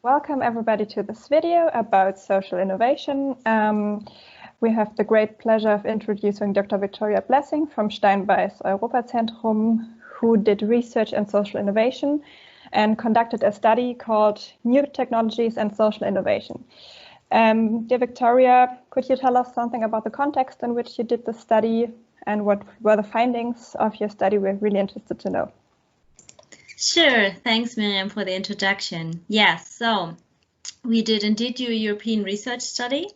Welcome everybody to this video about social innovation. We have the great pleasure of introducing Dr. Victoria Blessing from Steinbeis Europazentrum, who did research in social innovation and conducted a study called New Technologies and Social Innovation. Dear Victoria, could you tell us something about the context in which you did the study and what were the findings of your study? We're really interested to know. Sure, thanks Miriam for the introduction. Yes, so we did indeed do a European research study,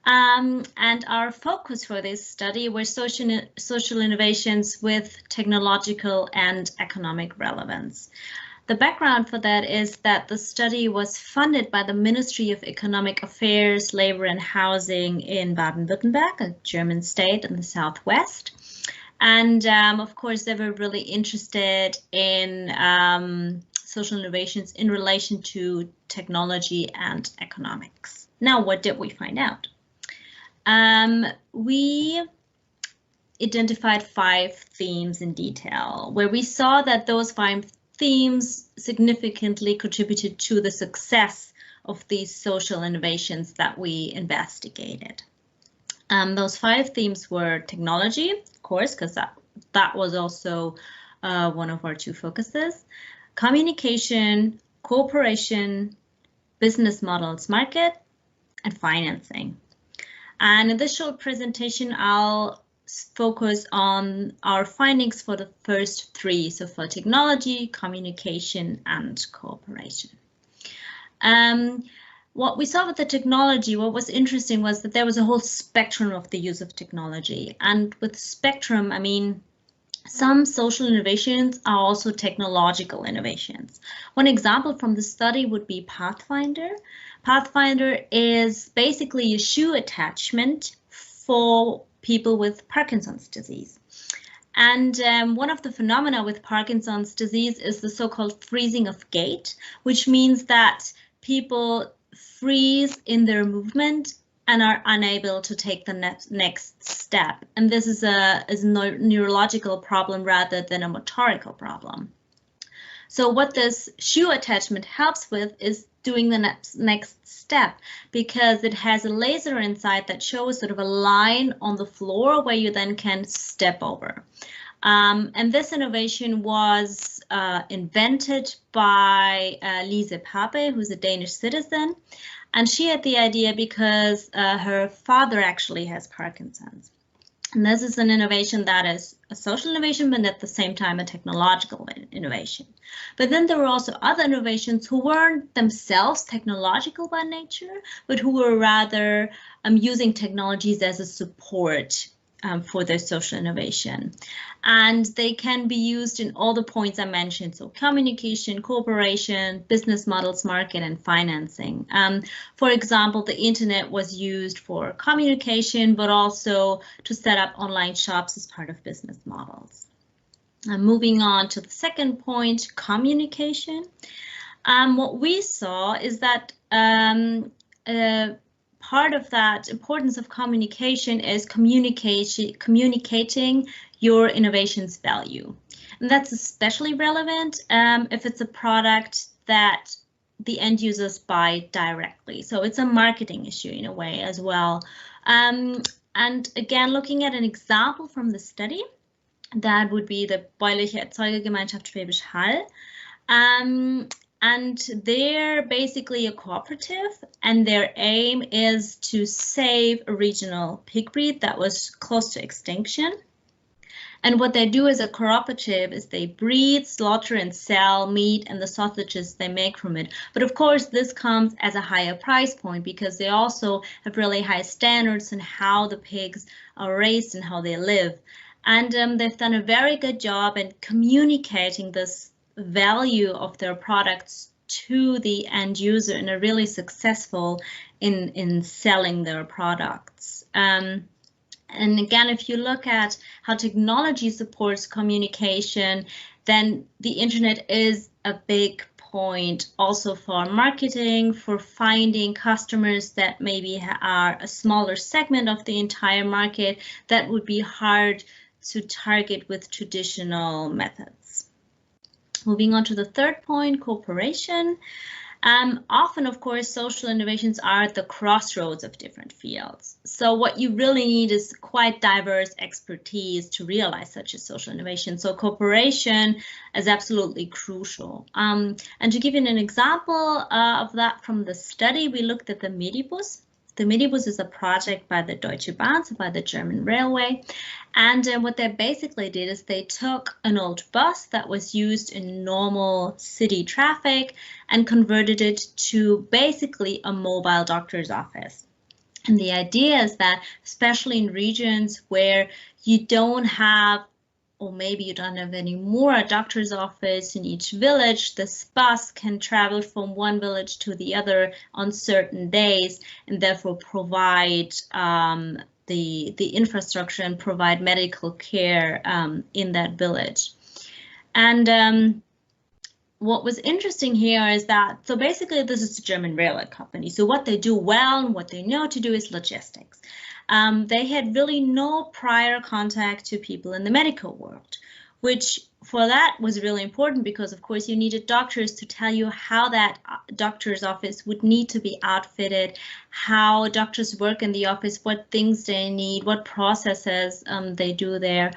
and our focus for this study were social innovations with technological and economic relevance. The background for that is that the study was funded by the Ministry of Economic Affairs, Labor and Housing in Baden-Württemberg, a German state in the southwest. And of course, they were really interested in social innovations in relation to technology and economics. Now, what did we find out? We identified 5 themes in detail, where we saw that those 5 themes significantly contributed to the success of these social innovations that we investigated. Those 5 themes were technology, of course, because that was also one of our 2 focuses, communication, cooperation, business models, market, and financing. And in this short presentation, I'll focus on our findings for the first 3, so for technology, communication, and cooperation. What we saw with the technology, what was interesting was that there was a whole spectrum of the use of technology. And with spectrum, I mean, some social innovations are also technological innovations. One example from the study would be Pathfinder. Pathfinder is basically a shoe attachment for people with Parkinson's disease. And one of the phenomena with Parkinson's disease is the so-called freezing of gait, which means that people freeze in their movement and are unable to take the next step. And this is a neurological problem rather than a motorical problem. So what this shoe attachment helps with is doing the next step, because it has a laser inside that shows sort of a line on the floor where you then can step over. And this innovation was invented by Lise Pape, who's a Danish citizen. And she had the idea because her father actually has Parkinson's. And this is an innovation that is a social innovation, but at the same time a technological innovation. But then there were also other innovations who weren't themselves technological by nature, but who were rather using technologies as a support for their social innovation. And they can be used in all the points I mentioned, so communication, cooperation, business models, market, and financing. For example, the internet was used for communication, but also to set up online shops as part of business models. Moving on to the second point, communication. What we saw is that part of that importance of communication is communicating your innovation's value. And that's especially relevant if it's a product that the end users buy directly. So it's a marketing issue in a way as well. And again, looking at an example from the study, that would be the Bäuerliche Erzeugergemeinschaft Schwäbisch Hall. And they're basically a cooperative, and their aim is to save a regional pig breed that was close to extinction. And what they do as a cooperative is they breed, slaughter, and sell meat and the sausages they make from it. But of course, this comes as a higher price point because they also have really high standards in how the pigs are raised and how they live. And they've done a very good job in communicating this value of their products to the end user and are really successful in selling their products. And again, if you look at how technology supports communication, then the internet is a big point also for marketing, for finding customers that maybe are a smaller segment of the entire market that would be hard to target with traditional methods. Moving on to the third point, cooperation. Often, of course, social innovations are at the crossroads of different fields. So what you really need is quite diverse expertise to realize such a social innovation. So cooperation is absolutely crucial. And to give you an example of that from the study, we looked at the Medibus. The Medibus is a project by the Deutsche Bahn, so by the German railway. And what they basically did is they took an old bus that was used in normal city traffic and converted it to basically a mobile doctor's office. And the idea is that, especially in regions where you don't have, or maybe you don't have anymore, a doctor's office in each village, this bus can travel from one village to the other on certain days and therefore provide the infrastructure and provide medical care in that village. And what was interesting here is that, so basically this is a German railway company. So what they do well and what they know to do is logistics. They had really no prior contact to people in the medical world, which for that was really important because, of course, you needed doctors to tell you how that doctor's office would need to be outfitted, how doctors work in the office, what things they need, what processes they do there.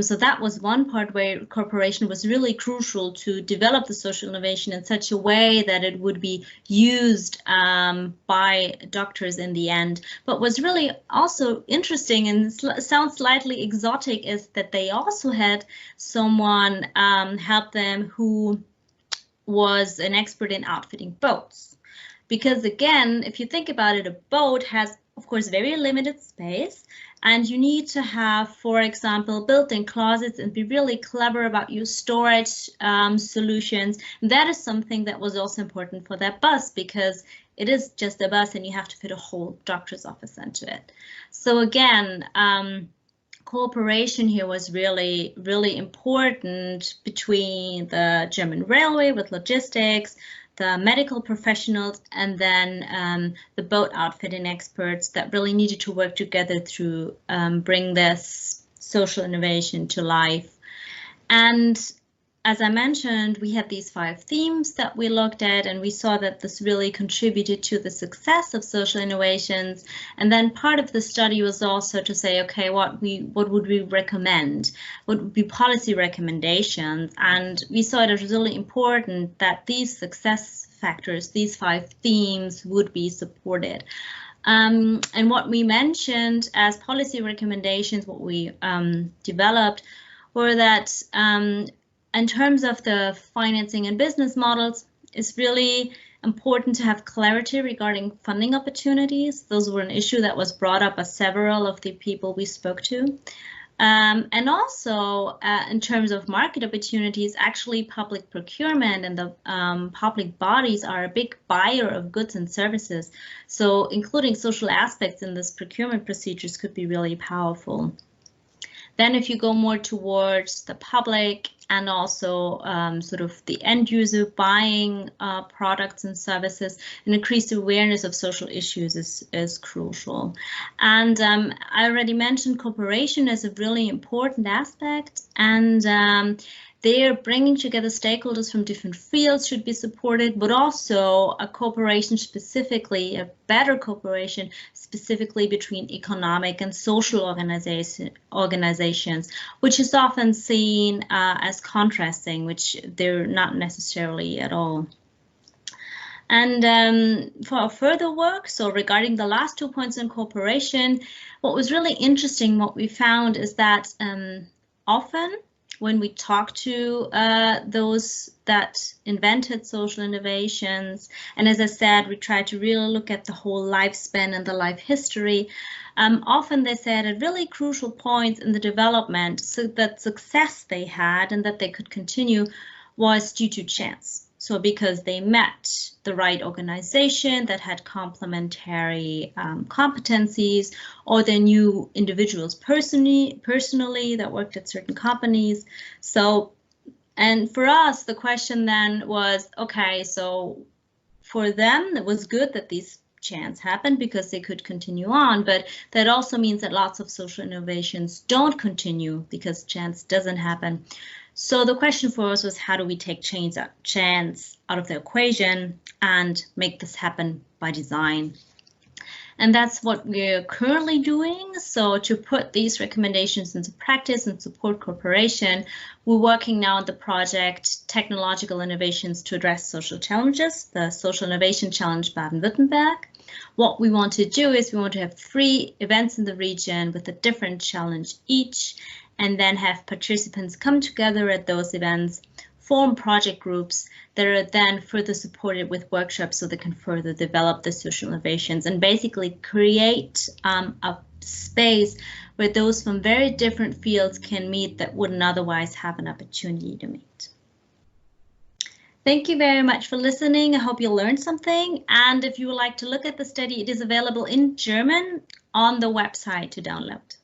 So that was one part where cooperation was really crucial to develop the social innovation in such a way that it would be used by doctors in the end. But what's really also interesting and sounds slightly exotic is that they also had someone help them who was an expert in outfitting boats. Because again, if you think about it, a boat has, of course, very limited space. And you need to have, for example, built-in closets and be really clever about your storage solutions. And that is something that was also important for that bus because it is just a bus and you have to fit a whole doctor's office into it. So again, cooperation here was really, really important between the German railway with logistics, the medical professionals, and then the boat outfitting experts that really needed to work together to bring this social innovation to life. And as I mentioned, we had these 5 themes that we looked at, and we saw that this really contributed to the success of social innovations. And then part of the study was also to say, okay, what would we recommend? What would be policy recommendations? And we saw it as really important that these success factors, these 5 themes, would be supported. And what we mentioned as policy recommendations, what we developed, were that in terms of the financing and business models, it's really important to have clarity regarding funding opportunities. Those were an issue that was brought up by several of the people we spoke to. And also, in terms of market opportunities, actually public procurement and the public bodies are a big buyer of goods and services. So including social aspects in this procurement procedures could be really powerful. Then if you go more towards the public and also sort of the end user buying products and services, an increased awareness of social issues is crucial. And I already mentioned cooperation as a really important aspect, and they're bringing together stakeholders from different fields should be supported, but also a cooperation specifically, a better cooperation specifically between economic and social organizations, which is often seen as contrasting, which they're not necessarily at all. And for our further work, so regarding the last 2 points in cooperation, what was really interesting, what we found is that often when we talk to those that invented social innovations, and as I said, we try to really look at the whole lifespan and the life history, often they said at really crucial points in the development, so that success they had and that they could continue was due to chance. So because they met the right organization that had complementary competencies, or they knew individuals personally that worked at certain companies. So, and for us, the question then was, okay, so for them, it was good that these chance happened because they could continue on, but that also means that lots of social innovations don't continue because chance doesn't happen. So the question for us was, how do we take chance out of the equation and make this happen by design? And that's what we're currently doing. So to put these recommendations into practice and support cooperation, we're working now on the project Technological Innovations to Address Social Challenges, the Social Innovation Challenge Baden-Württemberg. What we want to do is we want to have 3 events in the region with a different challenge each, and then have participants come together at those events, form project groups that are then further supported with workshops so they can further develop the social innovations and basically create a space where those from very different fields can meet that wouldn't otherwise have an opportunity to meet. Thank you very much for listening. I hope you learned something. And if you would like to look at the study, it is available in German on the website to download.